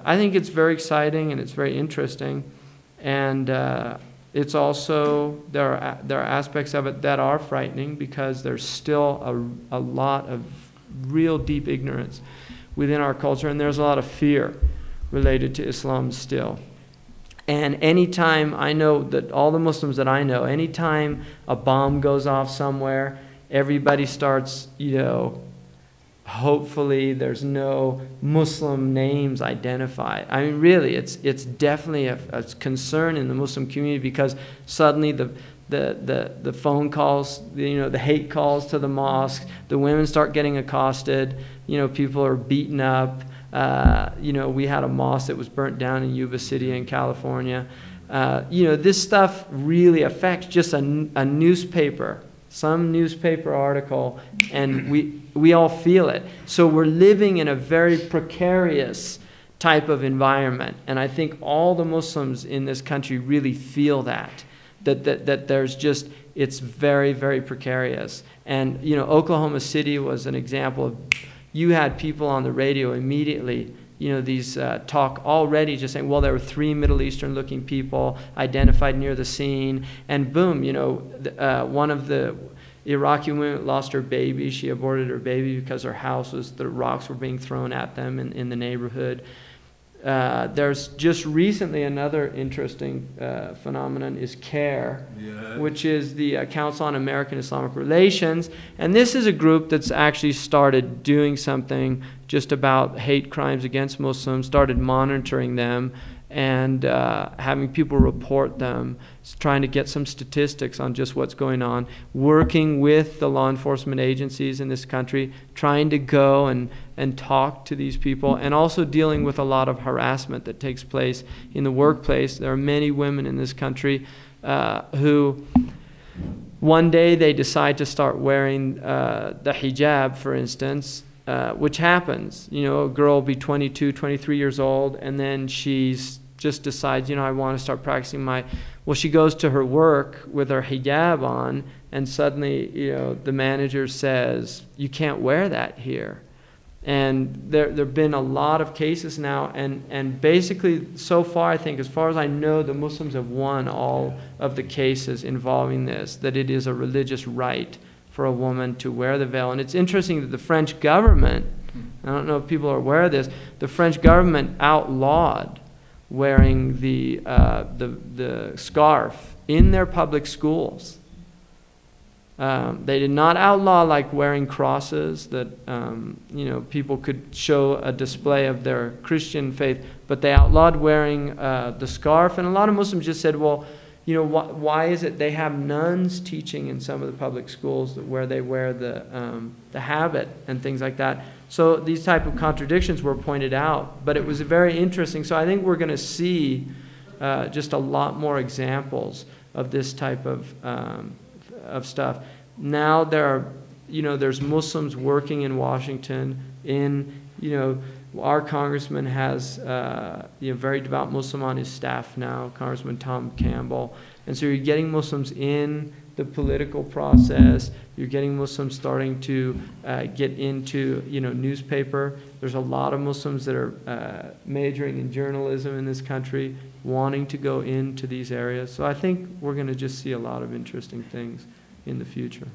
I think it's very exciting and it's very interesting, and it's also, there are aspects of it that are frightening because there's still a lot of real deep ignorance within our culture, and there's a lot of fear related to Islam still. And anytime, I know that all the Muslims that I know, anytime a bomb goes off somewhere, everybody starts, hopefully there's no Muslim names identified. I mean, really, it's definitely a concern in the Muslim community, because suddenly the phone calls, the hate calls to the mosque, the women start getting accosted, people are beaten up. We had a mosque that was burnt down in Yuba City in California. This stuff really affects just a newspaper, some newspaper article, and we all feel it. So we're living in a very precarious type of environment, and I think all the Muslims in this country really feel that there's just, it's very, very precarious. And Oklahoma City was an example of, you had people on the radio immediately, these talk already just saying, well, there were 3 Middle Eastern looking people identified near the scene, and boom, one of the Iraqi women lost her baby. She aborted her baby because her house the rocks were being thrown at them in the neighborhood. There's just recently another interesting phenomenon is CARE, which is the Council on American Islamic Relations. And this is a group that's actually started doing something just about hate crimes against Muslims, started monitoring them and having people report them, trying to get some statistics on just what's going on, working with the law enforcement agencies in this country, trying to go and talk to these people, and also dealing with a lot of harassment that takes place in the workplace. There are many women in this country who one day they decide to start wearing the hijab, for instance, which happens. A girl will be 22, 23 years old, and then she's just decides, I want to start practicing well, she goes to her work with her hijab on, and suddenly, the manager says, you can't wear that here. And there have been a lot of cases now, and basically, so far, I think, as far as I know, the Muslims have won all of the cases involving this, that it is a religious right for a woman to wear the veil. And it's interesting that the French government, I don't know if people are aware of this, the French government outlawed wearing the scarf in their public schools. They did not outlaw like wearing crosses that people could show a display of their Christian faith, but they outlawed wearing the scarf. And a lot of Muslims just said, well, why is it they have nuns teaching in some of the public schools where they wear the habit and things like that? So these type of contradictions were pointed out, but it was very interesting. So I think we're going to see just a lot more examples of this type of stuff. Now there's Muslims working in Washington. Our congressman has a very devout Muslim on his staff now, Congressman Tom Campbell. And so you're getting Muslims in the political process. You're getting Muslims starting to get into newspaper. There's a lot of Muslims that are majoring in journalism in this country, wanting to go into these areas. So I think we're going to just see a lot of interesting things in the future.